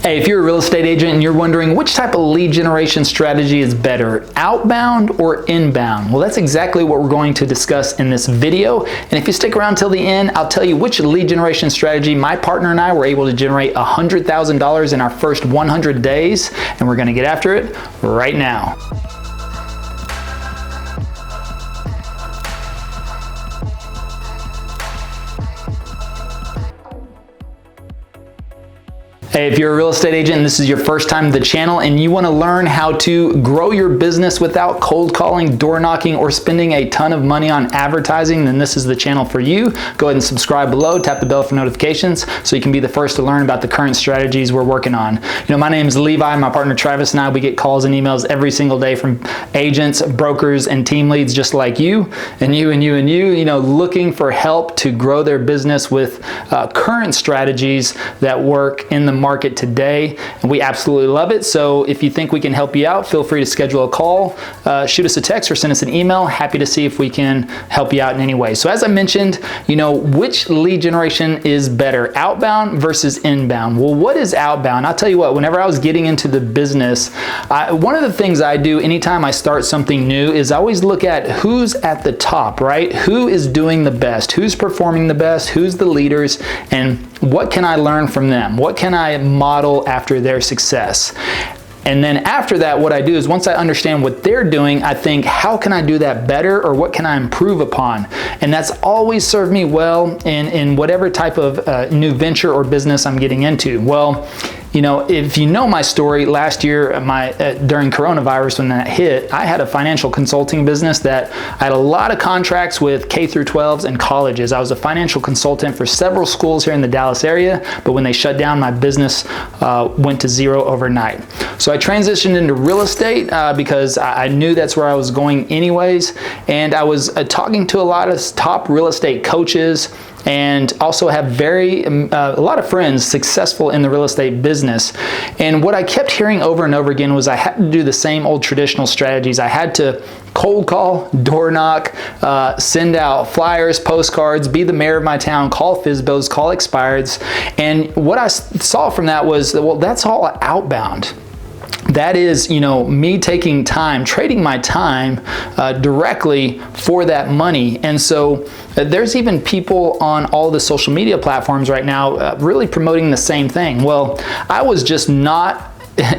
Hey, if you're a real estate agent and you're wondering which type of lead generation strategy is better, outbound or inbound? Well, that's exactly what we're going to discuss in this video. And if you stick around till the end, I'll tell you which lead generation strategy my partner and I were able to generate $100,000 in our first 100 days. And we're gonna get after it right now. Hey, if you're a real estate agent and this is your first time to the channel and you want to learn how to grow your business without cold calling, door knocking, or spending a ton of money on advertising, then this is the channel for you. Go ahead and subscribe below, tap the bell for notifications so you can be the first to learn about the current strategies we're working on. You know, my name is Levi, my partner Travis and I, we get calls and emails every single day from agents, brokers, and team leads just like you, you know, looking for help to grow their business with current strategies that work in the market today, and we absolutely love it. So if you think we can help you out, feel free to schedule a call, shoot us a text, or send us an email. Happy to see if we can help you out in any way. So as I mentioned, you know, which lead generation is better, outbound versus inbound? Well, what is outbound? I'll tell you what, whenever I was getting into the business, one of the things I do anytime I start something new is I always look at who's at the top, right? Who is doing the best? Who's performing the best? Who's the leaders? And what can I learn from them? What can I model after their success? And then after that, what I do is once I understand what they're doing, I think, how can I do that better, or what can I improve upon? And that's always served me well in whatever type of new venture or business I'm getting into. Well, you know, if you know my story, last year during coronavirus when that hit, I had a financial consulting business that I had a lot of contracts with K through 12s and colleges. I was a financial consultant for several schools here in the Dallas area, but when they shut down, my business went to zero overnight. So I transitioned into real estate because I knew that's where I was going anyways, and I was talking to a lot of top real estate coaches, and also have a lot of friends successful in the real estate business. And what I kept hearing over and over again was I had to do the same old traditional strategies. I had to cold call, door knock, send out flyers, postcards, be the mayor of my town, call FSBOs, call expireds. And what I saw from that was, well, that's all outbound. That is, you know, me taking time, trading my time directly for that money. And so there's even people on all the social media platforms right now really promoting the same thing. Well, I was just not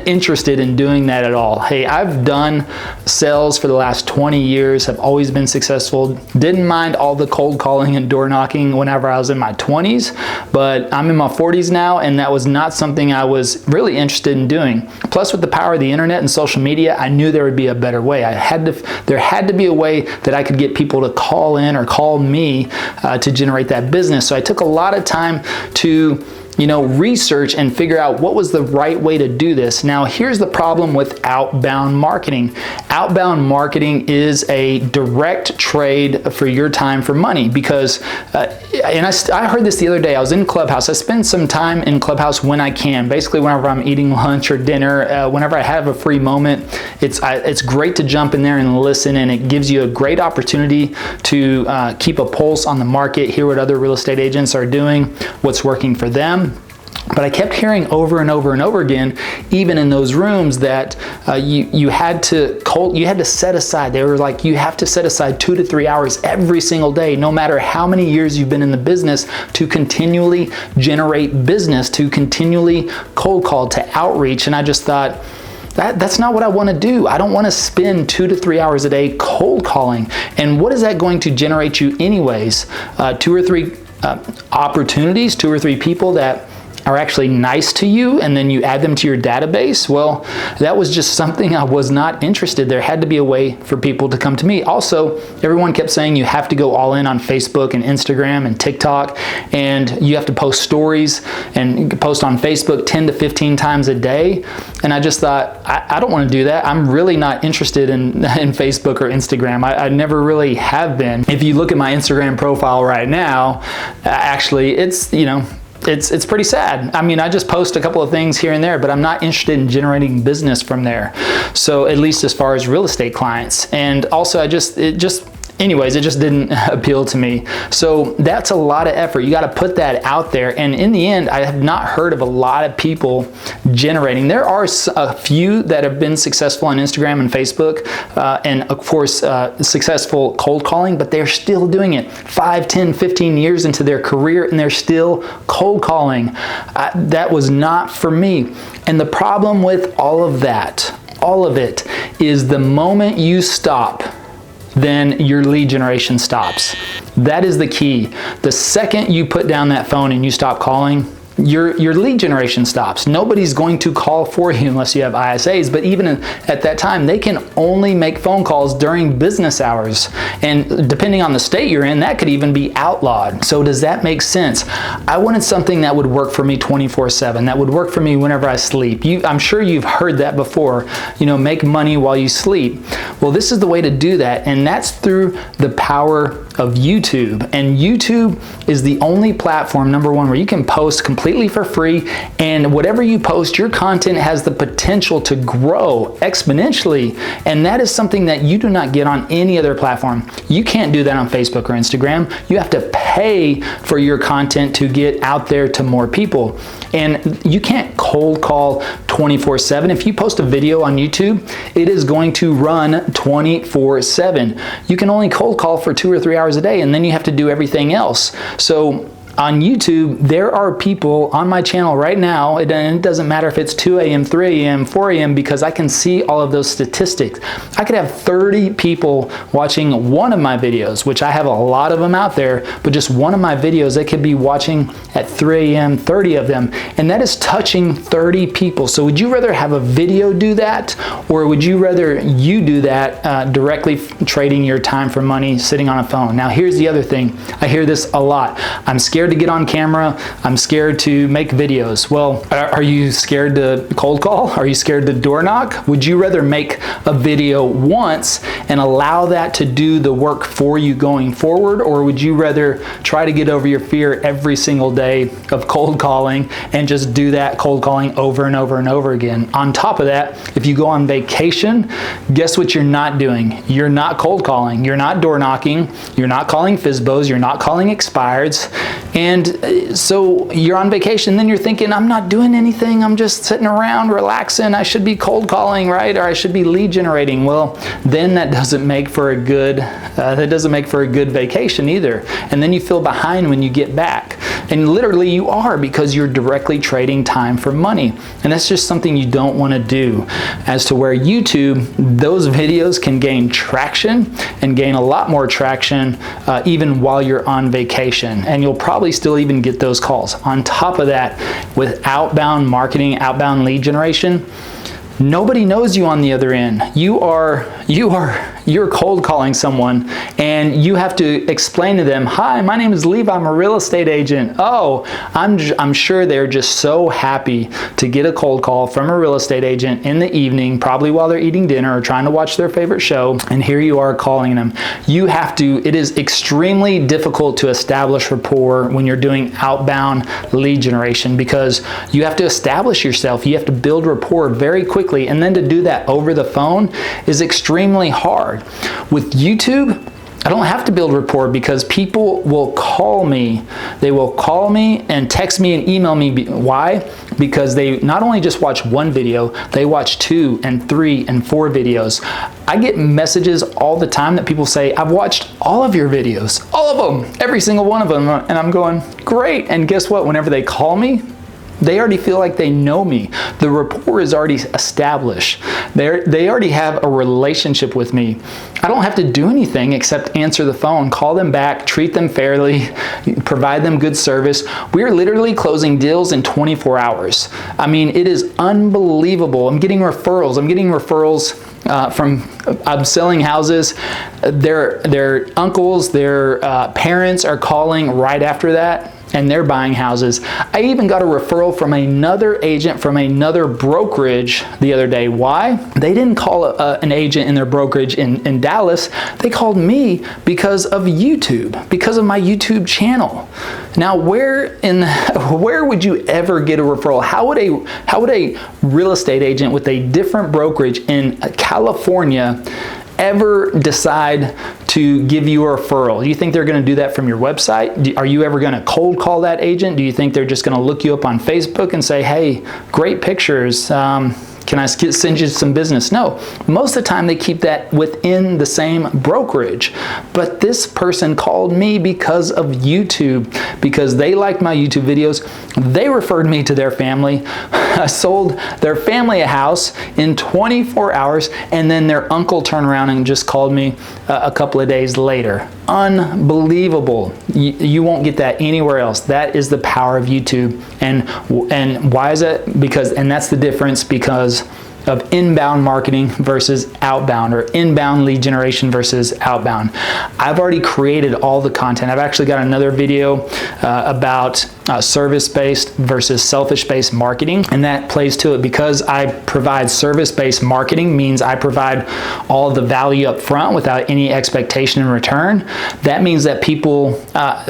interested in doing that at all. Hey, I've done sales for the last 20 years, have always been successful, didn't mind all the cold calling and door knocking whenever I was in my 20s, but I'm in my 40s now, and that was not something I was really interested in doing. Plus, with the power of the internet and social media, I knew there would be a better way. There had to be a way that I could get people to call in or call me to generate that business. So I took a lot of time to, you know, research and figure out what was the right way to do this. Now, here's the problem with outbound marketing. Outbound marketing is a direct trade for your time for money because, and I heard this the other day, I was in Clubhouse. I spend some time in Clubhouse when I can, basically whenever I'm eating lunch or dinner, whenever I have a free moment. It's great to jump in there and listen, and it gives you a great opportunity to keep a pulse on the market, hear what other real estate agents are doing, what's working for them. But I kept hearing over and over and over again, even in those rooms, that you had to set aside. They were like, you have to set aside 2 to 3 hours every single day, no matter how many years you've been in the business, to continually generate business, to continually cold call, to outreach. And I just thought, that's not what I want to do. I don't want to spend 2 to 3 hours a day cold calling. And what is that going to generate you anyways? 2 or 3 opportunities, 2 or 3 people that are actually nice to you, and then you add them to your database. Well, that was just something I was not interested. There had to be a way for people to come to me. Also, everyone kept saying you have to go all in on Facebook and Instagram and TikTok, and you have to post stories and post on Facebook 10 to 15 times a day. And I just thought, I don't want to do that. I'm really not interested in Facebook or Instagram. I never really have been. If you look at my Instagram profile right now, actually, it's, you know, it's pretty sad. I mean, I just post a couple of things here and there, but I'm not interested in generating business from there. So at least as far as real estate clients. And also it just anyways, it just didn't appeal to me. So that's a lot of effort. You got to put that out there. And in the end, I have not heard of a lot of people generating. There are a few that have been successful on Instagram and Facebook, and of course, successful cold calling, but they're still doing it 5, 10, 15 years into their career, and they're still cold calling. That was not for me. And the problem with all of that, all of it, is the moment you stop, then your lead generation stops. That is the key. The second you put down that phone and you stop calling, your lead generation stops. Nobody's going to call for you unless you have ISAs, but even at that time, they can only make phone calls during business hours. And depending on the state you're in, that could even be outlawed. So does that make sense? I wanted something that would work for me 24/7, that would work for me whenever I sleep. I'm sure you've heard that before, make money while you sleep. Well, this is the way to do that, and that's through the power of YouTube. And YouTube is the only platform, number one, where you can post completely for free, and whatever you post, your content has the potential to grow exponentially, and that is something that you do not get on any other platform. You can't do that on Facebook or Instagram. You have to pay for your content to get out there to more people, and you can't cold call 24/7. If you post a video on YouTube, it is going to run 24/7. You can only cold call for 2 or 3 hours a day, and then you have to do everything else. So on YouTube, there are people on my channel right now, and it doesn't matter if it's 2 a.m., 3 a.m., 4 a.m., because I can see all of those statistics. I could have 30 people watching one of my videos, which I have a lot of them out there, but just one of my videos, they could be watching at 3 a.m., 30 of them, and that is touching 30 people. So would you rather have a video do that, or would you rather you do that directly trading your time for money sitting on a phone? Now, here's the other thing. I hear this a lot. I'm scared to get on camera. I'm scared to make videos. Well, are you scared to cold call? Are you scared to door knock? Would you rather make a video once and allow that to do the work for you going forward? Or would you rather try to get over your fear every single day of cold calling and just do that cold calling over and over and over again? On top of that, if you go on vacation, guess what you're not doing? You're not cold calling. You're not door knocking. You're not calling FSBOs. You're not calling expireds. And so you're on vacation, then you're thinking, I'm not doing anything, I'm just sitting around relaxing, I should be cold calling, right? Or I should be lead generating. Well, then that doesn't make for a good vacation either. And then you feel behind when you get back. And literally you are, because you're directly trading time for money. And that's just something you don't want to do. As to where YouTube, those videos can gain traction and gain a lot more traction even while you're on vacation. And you'll probably still even get those calls. On top of that, with outbound marketing, outbound lead generation, nobody knows you on the other end. You're cold calling someone, and you have to explain to them, hi, my name is Levi, I'm a real estate agent. Oh, I'm sure they're just so happy to get a cold call from a real estate agent in the evening, probably while they're eating dinner or trying to watch their favorite show, and here you are calling them. It is extremely difficult to establish rapport when you're doing outbound lead generation, because you have to establish yourself. You have to build rapport very quickly, and then to do that over the phone is extremely hard. With YouTube, I don't have to build rapport, because people will call me. They will call me and text me and email me. Why? Because they not only just watch one video, they watch 2 and 3 and 4 videos. I get messages all the time that people say, I've watched all of your videos, all of them, every single one of them. And I'm going, great. And guess what? Whenever they call me, they already feel like they know me. The rapport is already established. They already have a relationship with me. I don't have to do anything except answer the phone, call them back, treat them fairly, provide them good service. We're literally closing deals in 24 hours. I mean, it is unbelievable. I'm getting referrals. I'm selling houses. Their uncles, their parents are calling right after that, and they're buying houses. I even got a referral from another agent from another brokerage the other day. Why? They didn't call an agent in their brokerage in Dallas. They called me because of YouTube, because of my YouTube channel. Now, where would you ever get a referral? How would a real estate agent with a different brokerage in California ever decide to give you a referral? Do you think they're going to do that from your website? Are you ever going to cold call that agent? Do you think they're just going to look you up on Facebook and say, hey, great pictures, can I send you some business? No, most of the time they keep that within the same brokerage. But this person called me because of YouTube, because they liked my YouTube videos. They referred me to their family. I sold their family a house in 24 hours, and then their uncle turned around and just called me a couple of days later. Unbelievable. You won't get that anywhere else. That is the power of YouTube. And why is it? And that's the difference, because of inbound marketing versus outbound, or inbound lead generation versus outbound. I've already created all the content. I've actually got another video about service-based versus selfish-based marketing, and that plays to it. Because I provide service-based marketing, means I provide all the value up front without any expectation in return. That means that people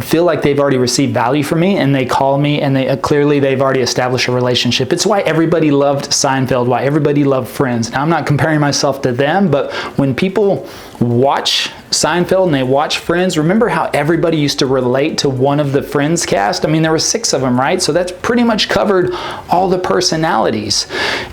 feel like they've already received value from me, and they call me, and clearly they've already established a relationship. It's why everybody loved Seinfeld, why everybody loved Friends. Now, I'm not comparing myself to them, but when people watch Seinfeld and they watch Friends, remember how everybody used to relate to one of the Friends cast? I mean, there were 6 of them, right? So that's pretty much covered all the personalities.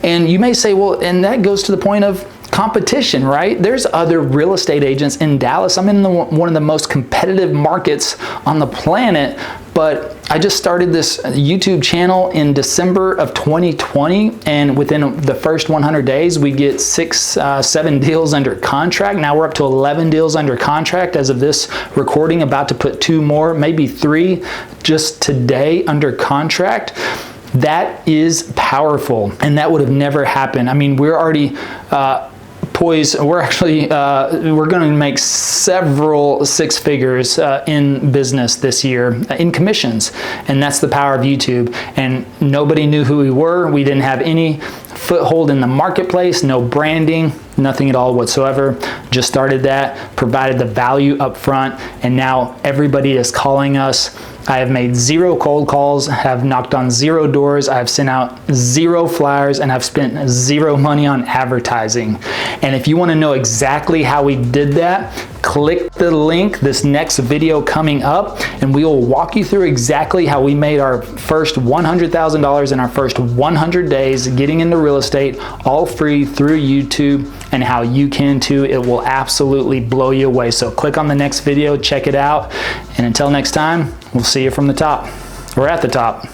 And you may say, well, and that goes to the point of competition, right? There's other real estate agents in Dallas. I'm in one of the most competitive markets on the planet, but I just started this YouTube channel in December of 2020, and within the first 100 days, we get 6-7 deals under contract. Now we're up to 11 deals under contract as of this recording, about to put 2 more, maybe 3 just today under contract. That is powerful, and that would have never happened. I mean, we're already poised. We're actually we're going to make several 6 figures in business this year in commissions, and that's the power of YouTube. And nobody knew who we were. We didn't have any foothold in the marketplace, no branding, nothing at all whatsoever. Just started that, provided the value up front, and now everybody is calling us. I have made 0 cold calls, have knocked on 0 doors, I have sent out 0 flyers, and have spent 0 money on advertising. And if you want to know exactly how we did that, click the link, this next video coming up, and we will walk you through exactly how we made our first $100,000 in our first 100 days getting into real estate, all free through YouTube, and how you can too. It will absolutely blow you away. So click on the next video, check it out, and until next time, we'll see you from the top, or at the top.